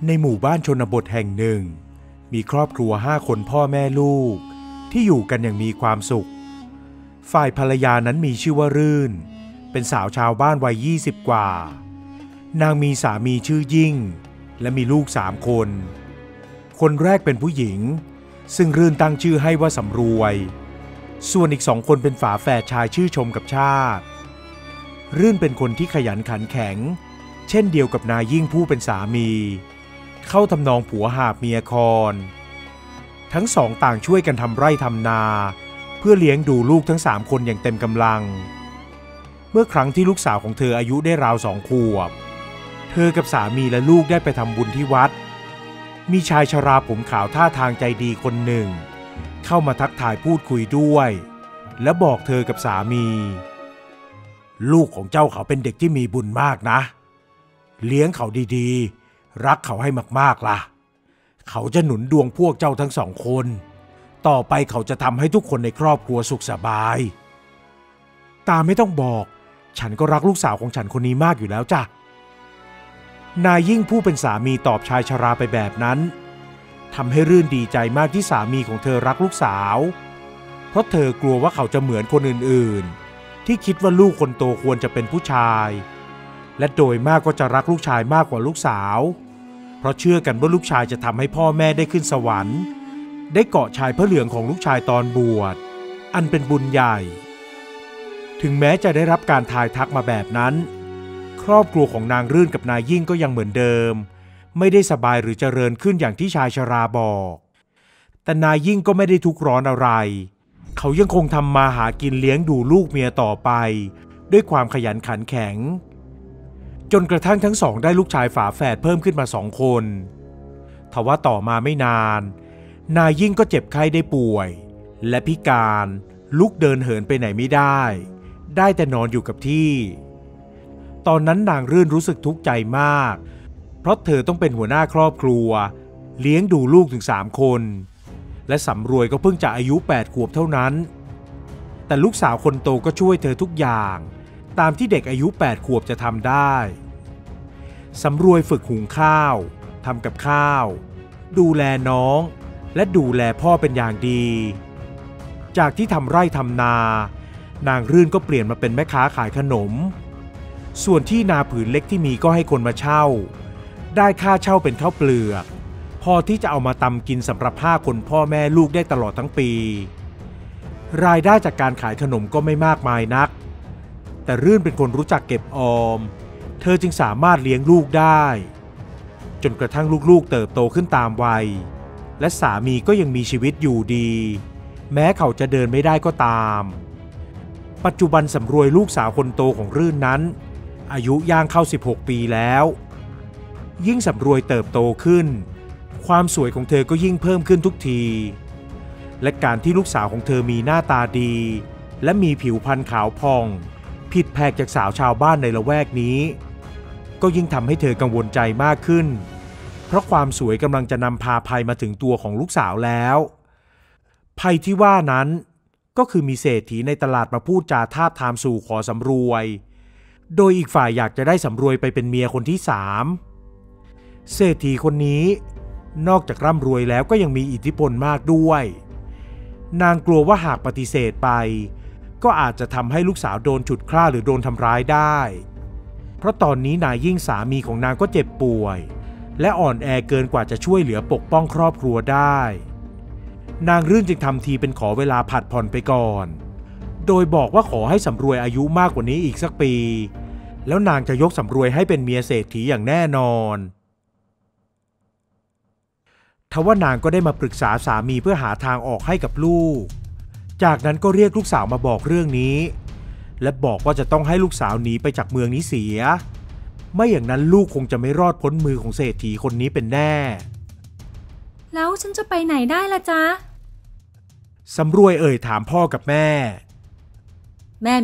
ในหมู่บ้านชนบทแห่งหนึ่งมีครอบครัว5 คนพ่อแม่ลูกที่อยู่กันอย่างมีความสุขฝ่ายภรรยานั้นมีชื่อว่ารื่นเป็นสาวชาวบ้านวัย20 กว่านางมีสามีชื่อยิ่งและมีลูก3 คนคนแรกเป็นผู้หญิงซึ่งรื่นตั้งชื่อให้ว่าสำรวยส่วนอีก2 คนเป็นฝาแฝดชายชื่อชมกับชาติรื่นเป็นคนที่ขยันขันแข็งเช่นเดียวกับนายยิ่งผู้เป็นสามีเข้าทำนองผัวหาบเมียคอนทั้งสองต่างช่วยกันทำไร่ทำนาเพื่อเลี้ยงดูลูกทั้ง3 คนอย่างเต็มกำลังเมื่อครั้งที่ลูกสาวของเธออายุได้ราว2 ขวบเธอกับสามีและลูกได้ไปทำบุญที่วัดมีชายชราผมขาวท่าทางใจดีคนหนึ่งเข้ามาทักทายพูดคุยด้วยและบอกเธอกับสามีลูกของเจ้าเขาเป็นเด็กที่มีบุญมากนะเลี้ยงเขาดีๆรักเขาให้มากๆล่ะเขาจะหนุนดวงพวกเจ้าทั้ง2 คนต่อไปเขาจะทำให้ทุกคนในครอบครัวสุขสบายตาไม่ต้องบอกฉันก็รักลูกสาวของฉันคนนี้มากอยู่แล้วจ้ะนายยิ่งผู้เป็นสามีตอบชายชราไปแบบนั้นทำให้รื่นดีใจมากที่สามีของเธอรักลูกสาวเพราะเธอกลัวว่าเขาจะเหมือนคนอื่นๆที่คิดว่าลูกคนโตควรจะเป็นผู้ชายและโดยมากก็จะรักลูกชายมากกว่าลูกสาวเพราะเชื่อกันว่าลูกชายจะทำให้พ่อแม่ได้ขึ้นสวรรค์ได้เกาะชายพระเหลืองของลูกชายตอนบวชอันเป็นบุญใหญ่ถึงแม้จะได้รับการทายทักมาแบบนั้นครอบครัวของนางรื่นกับนายยิ่งก็ยังเหมือนเดิมไม่ได้สบายหรือเจริญขึ้นอย่างที่ชายชราบอกแต่นายยิ่งก็ไม่ได้ทุกข์ร้อนอะไรเขายังคงทำมาหากินเลี้ยงดูลูกเมียต่อไปด้วยความขยันขันแข็งจนกระทั่งทั้งสองได้ลูกชายฝาแฝดเพิ่มขึ้นมา2 คนทว่าต่อมาไม่นานนายยิ่งก็เจ็บไข้ได้ป่วยและพิการลุกเดินเหินไปไหนไม่ได้แต่นอนอยู่กับที่ตอนนั้นนางรื่นรู้สึกทุกข์ใจมากเพราะเธอต้องเป็นหัวหน้าครอบครัวเลี้ยงดูลูกถึง3 คนและสำรวยก็เพิ่งจะอายุ8 ขวบเท่านั้นแต่ลูกสาวคนโตก็ช่วยเธอทุกอย่างตามที่เด็กอายุ8 ขวบจะทำได้สำรวยฝึกหุงข้าวทำกับข้าวดูแลน้องและดูแลพ่อเป็นอย่างดีจากที่ทำไร่ทำนานางรื่นก็เปลี่ยนมาเป็นแม่ค้าขายขนมส่วนที่นาผืนเล็กที่มีก็ให้คนมาเช่าได้ค่าเช่าเป็นข้าวเปลือกพอที่จะเอามาตำกินสำหรับ5 คนพ่อแม่ลูกได้ตลอดทั้งปีรายได้จากการขายขนมก็ไม่มากมายนักแต่รื่นเป็นคนรู้จักเก็บออมเธอจึงสามารถเลี้ยงลูกได้จนกระทั่งลูกๆเติบโตขึ้นตามวัยและสามีก็ยังมีชีวิตอยู่ดีแม้เขาจะเดินไม่ได้ก็ตามปัจจุบันสำรวยลูกสาวคนโตของรื่นนั้นอายุย่างเข้า16 ปีแล้วยิ่งสำรวยเติบโตขึ้นความสวยของเธอก็ยิ่งเพิ่มขึ้นทุกทีและการที่ลูกสาวของเธอมีหน้าตาดีและมีผิวพรรณขาวผ่องผิดแผกจากสาวชาวบ้านในละแวกนี้ก็ยิ่งทำให้เธอกังวลใจมากขึ้นเพราะความสวยกำลังจะนำพาภัยมาถึงตัวของลูกสาวแล้วภัยที่ว่านั้นก็คือมีเศรษฐีในตลาดมาพูดจาทาบทามสู่ขอสำรวยโดยอีกฝ่ายอยากจะได้สำรวยไปเป็นเมียคนที่3เศรษฐีคนนี้นอกจากร่ำรวยแล้วก็ยังมีอิทธิพลมากด้วยนางกลัวว่าหากปฏิเสธไปก็อาจจะทำให้ลูกสาวโดนฉุดฆ่าหรือโดนทำร้ายได้เพราะตอนนี้นายยิ่งสามีของนางก็เจ็บป่วยและอ่อนแอเกินกว่าจะช่วยเหลือปกป้องครอบครัวได้นางรื่นจึงทำทีเป็นขอเวลาผัดผ่อนไปก่อนโดยบอกว่าขอให้สำรวยอายุมากกว่านี้อีกสักปีแล้วนางจะยกสำรวยให้เป็นเมียเศรษฐีอย่างแน่นอนทว่านางก็ได้มาปรึกษาสามีเพื่อหาทางออกให้กับลูกจากนั้นก็เรียกลูกสาวมาบอกเรื่องนี้และบอกว่าจะต้องให้ลูกสาวหนีไปจากเมืองนี้เสียไม่อย่างนั้นลูกคงจะไม่รอดพ้นมือของเศรษฐีคนนี้เป็นแน่แล้วฉันจะไปไหนได้ล่ะจ๊ะสำรวยถามพ่อกับแม่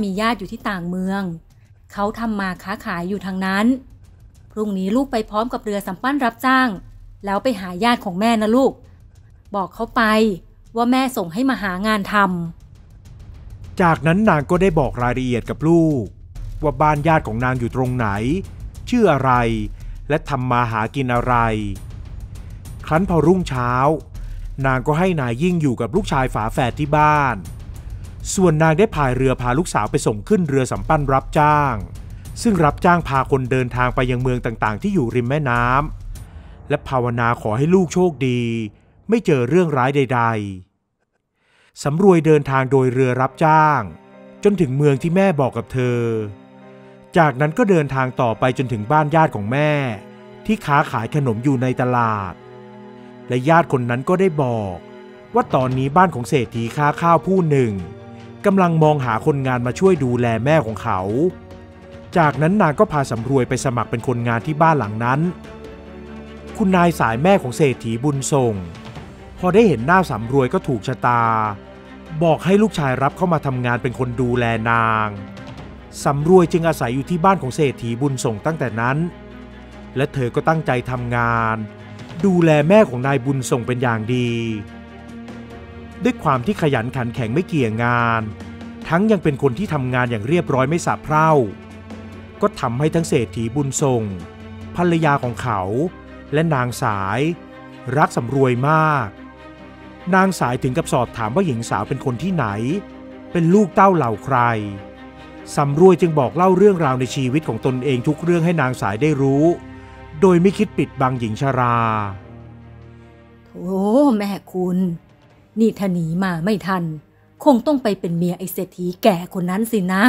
มีญาติอยู่ที่ต่างเมืองเขาทำมาค้าขายอยู่ทางนั้นพรุ่งนี้ลูกไปพร้อมกับเรือสำปั้นรับจ้างแล้วไปหาญาติของแม่นะลูกบอกเขาไปว่าแม่ส่งให้มาหางานทำจากนั้นนางก็ได้บอกรายละเอียดกับลูกว่าบ้านญาติของนางอยู่ตรงไหนชื่ออะไรและทำมาหากินอะไร ครั้นพอรุ่งเช้านางก็ให้นายยิ่งอยู่กับลูกชายฝาแฝดที่บ้านส่วนนางได้พายเรือพาลูกสาวไปส่งขึ้นเรือสำปั้นรับจ้างซึ่งรับจ้างพาคนเดินทางไปยังเมืองต่างๆที่อยู่ริมแม่น้ำและภาวนาขอให้ลูกโชคดีไม่เจอเรื่องร้ายใดๆสำรวยเดินทางโดยเรือรับจ้างจนถึงเมืองที่แม่บอกกับเธอจากนั้นก็เดินทางต่อไปจนถึงบ้านญาติของแม่ที่ค้าขายขนมอยู่ในตลาดและญาติคนนั้นก็ได้บอกว่าตอนนี้บ้านของเศรษฐีค้าข้าวผู้หนึ่งกำลังมองหาคนงานมาช่วยดูแลแม่ของเขาจากนั้นนางก็พาสำรวยไปสมัครเป็นคนงานที่บ้านหลังนั้นคุณนายสายแม่ของเศรษฐีบุญส่งพอได้เห็นหน้าสำรวยก็ถูกชะตาบอกให้ลูกชายรับเข้ามาทำงานเป็นคนดูแลนางสำรวยจึงอาศัยอยู่ที่บ้านของเศรษฐีบุญส่งตั้งแต่นั้นและเธอก็ตั้งใจทำงานดูแลแม่ของนายบุญส่งเป็นอย่างดีด้วยความที่ขยันขันแข็งไม่เกี่ยงงานทั้งยังเป็นคนที่ทำงานอย่างเรียบร้อยไม่สะเพร่าก็ทำให้ทั้งเศรษฐีบุญส่งภรรยาของเขาและนางสายรักสำรวยมากนางสายถึงกับสอบถามว่าหญิงสาวเป็นคนที่ไหนเป็นลูกเต้าเหล่าใครสำรวยจึงบอกเล่าเรื่องราวในชีวิตของตนเองทุกเรื่องให้นางสายได้รู้โดยไม่คิดปิดบังหญิงชราโธ่แม่คุณนี่ถ้าหนีมาไม่ทันคงต้องไปเป็นเมียไอ้เศรษฐีแก่คนนั้นสินะ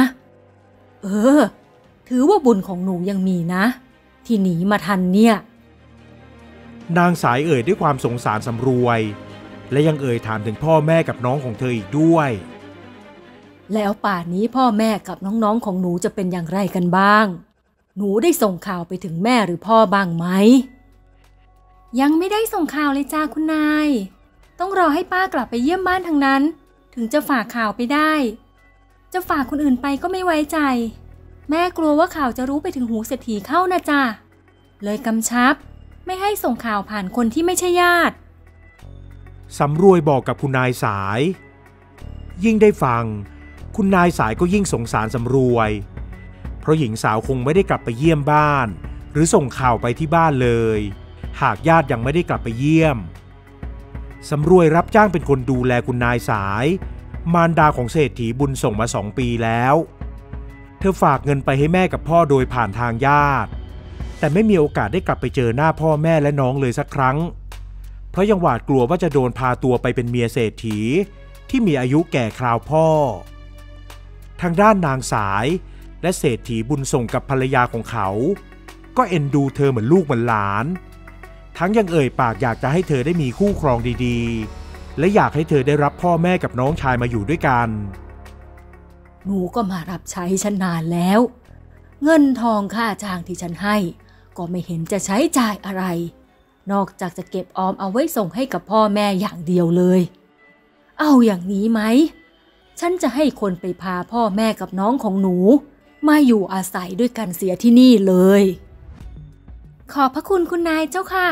ถือว่าบุญของหนูยังมีนะที่หนีมาทันเนี่ยนางสายเอ่ยด้วยความสงสารสำรวยและยังเอ่ยถามถึงพ่อแม่กับน้องของเธออีกด้วยแล้วป่านนี้พ่อแม่กับน้องๆของหนูจะเป็นอย่างไรกันบ้างหนูได้ส่งข่าวไปถึงแม่หรือพ่อบ้างไหมยังไม่ได้ส่งข่าวเลยจ้าคุณนายต้องรอให้ป้ากลับไปเยี่ยมบ้านทางนั้นถึงจะฝากข่าวไปได้จะฝากคนอื่นไปก็ไม่ไว้ใจแม่กลัวว่าข่าวจะรู้ไปถึงหูเศรษฐีเข้านะจ้าเลยกำชับไม่ให้ส่งข่าวผ่านคนที่ไม่ใช่ญาติสำรวยบอกกับคุณนายสายยิ่งได้ฟังคุณนายสายก็ยิ่งสงสารสำรวยเพราะหญิงสาวคงไม่ได้กลับไปเยี่ยมบ้านหรือส่งข่าวไปที่บ้านเลยหากญาติยังไม่ได้กลับไปเยี่ยมสำรวยรับจ้างเป็นคนดูแลคุณนายสายมารดาของเศรษฐีบุญส่งมา2 ปีแล้วเธอฝากเงินไปให้แม่กับพ่อโดยผ่านทางญาติแต่ไม่มีโอกาสได้กลับไปเจอหน้าพ่อแม่และน้องเลยสักครั้งเพราะยังหวาดกลัวว่าจะโดนพาตัวไปเป็นเมียเศรษฐีที่มีอายุแก่คราวพ่อทางด้านนางสายและเศรษฐีบุญส่งกับภรรยาของเขาก็เอ็นดูเธอเหมือนลูกเหมือนหลานทั้งยังเอ่ยปากอยากจะให้เธอได้มีคู่ครองดีๆและอยากให้เธอได้รับพ่อแม่กับน้องชายมาอยู่ด้วยกันหนูก็มารับใช้ฉันนานแล้วเงินทองค่าจ้างที่ฉันให้ก็ไม่เห็นจะใช้จ่ายอะไรนอกจากจะเก็บออมเอาไว้ส่งให้กับพ่อแม่อย่างเดียวเลยเอาอย่างนี้ไหมฉันจะให้คนไปพาพ่อแม่กับน้องของหนูมาอยู่อาศัยด้วยกันเสียที่นี่เลยขอบพระคุณคุณนายเจ้าค่ะ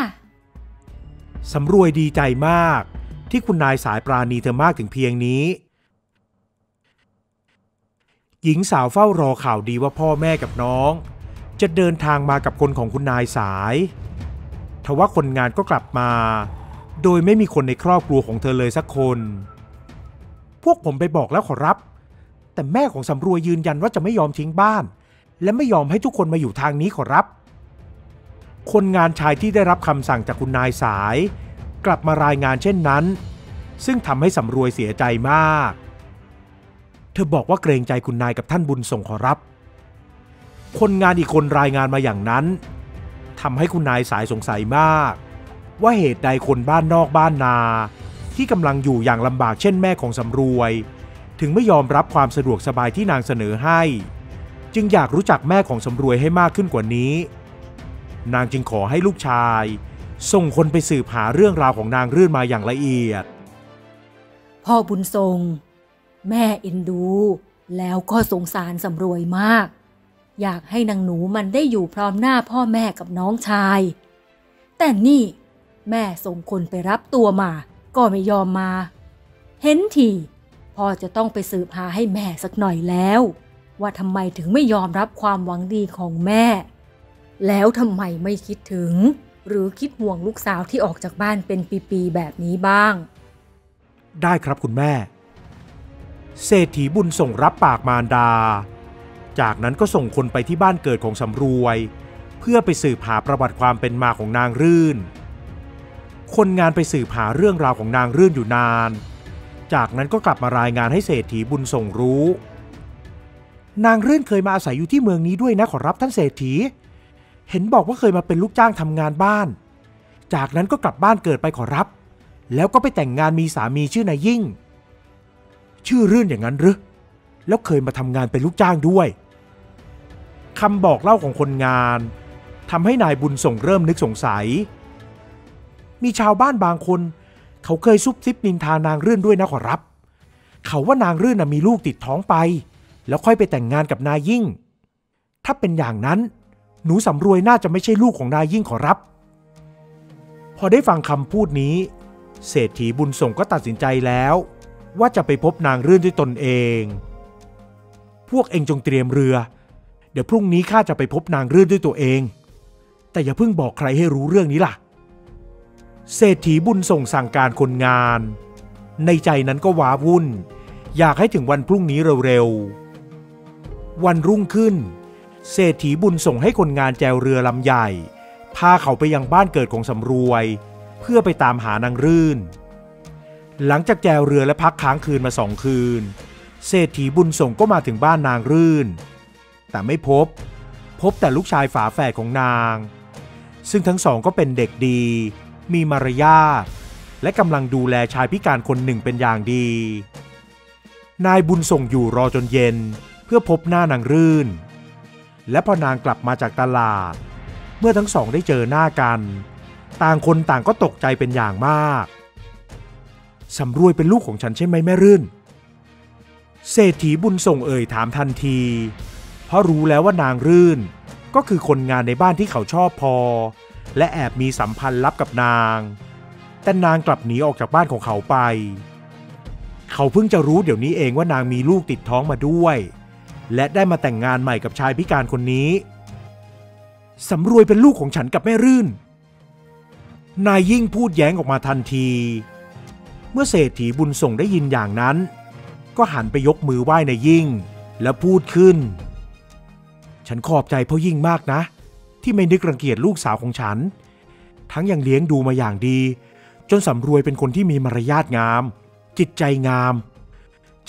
สำรวยดีใจมากที่คุณนายสายปราณีเธอมากถึงเพียงนี้หญิงสาวเฝ้ารอข่าวดีว่าพ่อแม่กับน้องจะเดินทางมากับคนของคุณนายสายทว่าคนงานก็กลับมาโดยไม่มีคนในครอบครัวของเธอเลยสักคนพวกผมไปบอกแล้วขอรับแต่แม่ของสำรวยยืนยันว่าจะไม่ยอมทิ้งบ้านและไม่ยอมให้ทุกคนมาอยู่ทางนี้ขอรับคนงานชายที่ได้รับคำสั่งจากคุณนายสายกลับมารายงานเช่นนั้นซึ่งทำให้สำรวยเสียใจมากเธอบอกว่าเกรงใจคุณนายกับท่านบุญส่งขอรับคนงานอีกคนรายงานมาอย่างนั้นทำให้คุณนายสายสงสัยมากว่าเหตุใดคนบ้านนอกบ้านนาที่กำลังอยู่อย่างลำบากเช่นแม่ของสำรวยถึงไม่ยอมรับความสะดวกสบายที่นางเสนอให้จึงอยากรู้จักแม่ของสำรวยให้มากขึ้นกว่านี้นางจึงขอให้ลูกชายส่งคนไปสืบหาเรื่องราวของนางรื่นมาอย่างละเอียดพ่อบุญทรงแม่เอ็นดูแล้วก็สงสารสำรวยมากอยากให้นางหนูมันได้อยู่พร้อมหน้าพ่อแม่กับน้องชายแต่นี่แม่ส่งคนไปรับตัวมาก็ไม่ยอมมาเห็นทีพ่อจะต้องไปสืบหาให้แม่สักหน่อยแล้วว่าทำไมถึงไม่ยอมรับความหวังดีของแม่แล้วทำไมไม่คิดถึง หรือคิดห่วงลูกสาวที่ออกจากบ้านเป็นปีๆแบบนี้บ้างได้ครับคุณแม่เศรษฐีบุญส่งรับปากมารดาจากนั้นก็ส่งคนไปที่บ้านเกิดของสำรวยเพื่อไปสืบหาประวัติความเป็นมาของนางรื่นคนงานไปสืบหาเรื่องราวของนางรื่นอยู่นานจากนั้นก็กลับมารายงานให้เศรษฐีบุญส่งรู้นางรื่นเคยมาอาศัยอยู่ที่เมืองนี้ด้วยนะขอรับท่านเศรษฐีเห็นบอกว่าเคยมาเป็นลูกจ้างทำงานบ้านจากนั้นก็กลับบ้านเกิดไปขอรับแล้วก็ไปแต่งงานมีสามีชื่อนายยิ่งชื่อรื่นอย่างนั้นหรือแล้วเคยมาทำงานเป็นลูกจ้างด้วยคำบอกเล่าของคนงานทำให้นายบุญส่งเริ่มนึกสงสัยมีชาวบ้านบางคนเขาเคยซุบซิบนินทานางรื่นด้วยนะขอรับเขาว่านางรื่นมีลูกติดท้องไปแล้วค่อยไปแต่งงานกับนายยิ่งถ้าเป็นอย่างนั้นหนูสำรวยน่าจะไม่ใช่ลูกของนายยิ่งขอรับพอได้ฟังคำพูดนี้เศรษฐีบุญส่งก็ตัดสินใจแล้วว่าจะไปพบนางรื่นด้วยตนเองพวกเองจงเตรียมเรือเดี๋ยวพรุ่งนี้ข้าจะไปพบนางรื่นด้วยตัวเองแต่อย่าเพิ่งบอกใครให้รู้เรื่องนี้ล่ะเศรษฐีบุญส่งสั่งการคนงานในใจนั้นก็ว้าวุ่นอยากให้ถึงวันพรุ่งนี้เร็วๆวันรุ่งขึ้นเศรษฐีบุญส่งให้คนงานแจวเรือลำใหญ่พาเขาไปยังบ้านเกิดของสำรวยเพื่อไปตามหานางรื่นหลังจากแจวเรือและพักค้างคืนมา2 คืนเศรษฐีบุญส่งก็มาถึงบ้านนางรื่นแต่ไม่พบแต่ลูกชายฝาแฝดของนางซึ่งทั้งสองก็เป็นเด็กดีมีมารยาทและกำลังดูแลชายพิการคนหนึ่งเป็นอย่างดีนายบุญส่งอยู่รอจนเย็นเพื่อพบหน้านางรื่นและพอนางกลับมาจากตลาดเมื่อทั้งสองได้เจอหน้ากันต่างคนต่างก็ตกใจเป็นอย่างมากสำรวยเป็นลูกของฉันใช่ไหมแม่รื่นเศรษฐีบุญส่งเอ่ยถามทันทีเพราะรู้แล้วว่านางรื่นก็คือคนงานในบ้านที่เขาชอบพอและแอบมีสัมพันธ์ลับกับนางแต่นางกลับหนีออกจากบ้านของเขาไปเขาเพิ่งจะรู้เดี๋ยวนี้เองว่านางมีลูกติดท้องมาด้วยและได้มาแต่งงานใหม่กับชายพิการคนนี้สำรวยเป็นลูกของฉันกับแม่รื่นนายยิ่งพูดแย้งออกมาทันทีเมื่อเศรษฐีบุญส่งได้ยินอย่างนั้นก็หันไปยกมือไหว้นายยิ่งแล้วพูดขึ้นฉันขอบใจพ่อยิ่งมากนะที่ไม่นึกรังเกียจลูกสาวของฉันทั้งยังเลี้ยงดูมาอย่างดีจนสำรวยเป็นคนที่มีมารยาทงามจิตใจงาม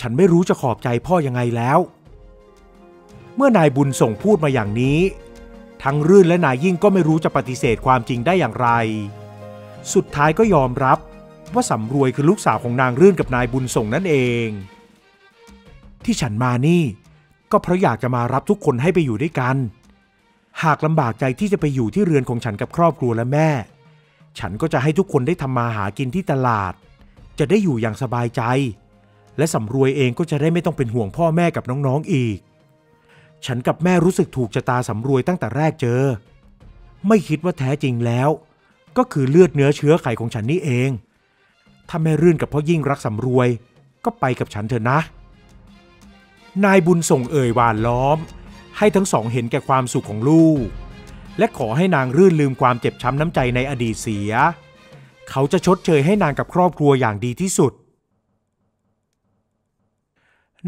ฉันไม่รู้จะขอบใจพ่อยังไงแล้วเมื่อนายบุญส่งพูดมาอย่างนี้ทั้งรื่นและนายยิ่งก็ไม่รู้จะปฏิเสธความจริงได้อย่างไรสุดท้ายก็ยอมรับว่าสำรวยคือลูกสาวของนางรื่นกับนายบุญส่งนั่นเองที่ฉันมานี่ก็เพราะอยากจะมารับทุกคนให้ไปอยู่ด้วยกันหากลำบากใจที่จะไปอยู่ที่เรือนของฉันกับครอบครัวและแม่ฉันก็จะให้ทุกคนได้ทำมาหากินที่ตลาดจะได้อยู่อย่างสบายใจและสำรวยเองก็จะได้ไม่ต้องเป็นห่วงพ่อแม่กับน้องๆอีกฉันกับแม่รู้สึกถูกชะตาสำรวยตั้งแต่แรกเจอไม่คิดว่าแท้จริงแล้วก็คือเลือดเนื้อเชื้อไขของฉันนี่เองถ้าแม่รื่นกับพ่อยิ่งรักสำรวยก็ไปกับฉันเถอะนะนายบุญส่งเอ่ยหวานล้อมให้ทั้งสองเห็นแก่ความสุขของลูกและขอให้นางรื่นลืมความเจ็บช้ำน้ำใจในอดีตเสียเขาจะชดเชยให้นางกับครอบครัวอย่างดีที่สุด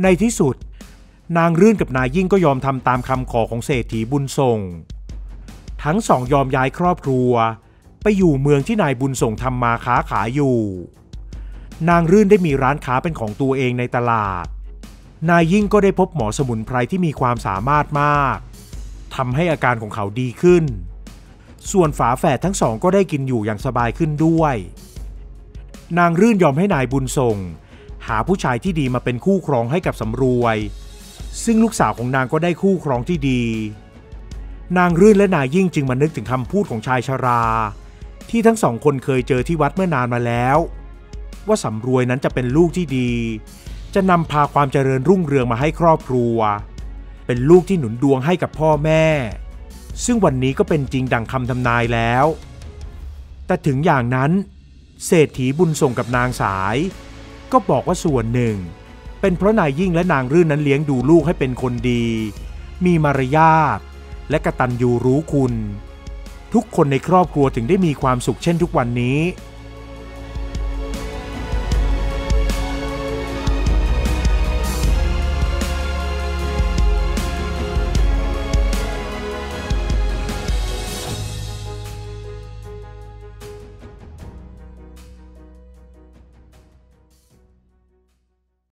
ในที่สุดนางรื่นกับนายยิ่งก็ยอมทำตามคำขอของเศรษฐีบุญส่งทั้งสองยอมย้ายครอบครัวไปอยู่เมืองที่นายบุญส่งทำมาค้าขายอยู่นางรื่นได้มีร้านค้าเป็นของตัวเองในตลาดนายยิ่งก็ได้พบหมอสมุนไพรที่มีความสามารถมากทำให้อาการของเขาดีขึ้นส่วนฝาแฝดทั้งสองก็ได้กินอยู่อย่างสบายขึ้นด้วยนางรื่นยอมให้นายบุญส่งหาผู้ชายที่ดีมาเป็นคู่ครองให้กับสำรวยซึ่งลูกสาวของนางก็ได้คู่ครองที่ดีนางรื่นและนายยิ่งจึงมานึกถึงคำพูดของชายชราที่ทั้งสองคนเคยเจอที่วัดเมื่อนานมาแล้วว่าสำรวยนั้นจะเป็นลูกที่ดีจะนำพาความเจริญรุ่งเรืองมาให้ครอบครัวเป็นลูกที่หนุนดวงให้กับพ่อแม่ซึ่งวันนี้ก็เป็นจริงดังคำทำนายแล้วแต่ถึงอย่างนั้นเศรษฐีบุญส่งกับนางสายก็บอกว่าส่วนหนึ่งเป็นเพราะนายยิ่งและนางรื่นนั้นเลี้ยงดูลูกให้เป็นคนดีมีมารยาทและกตัญญูรู้คุณ ทุกคนในครอบครัวถึงได้มีความสุขเช่นทุกวันนี้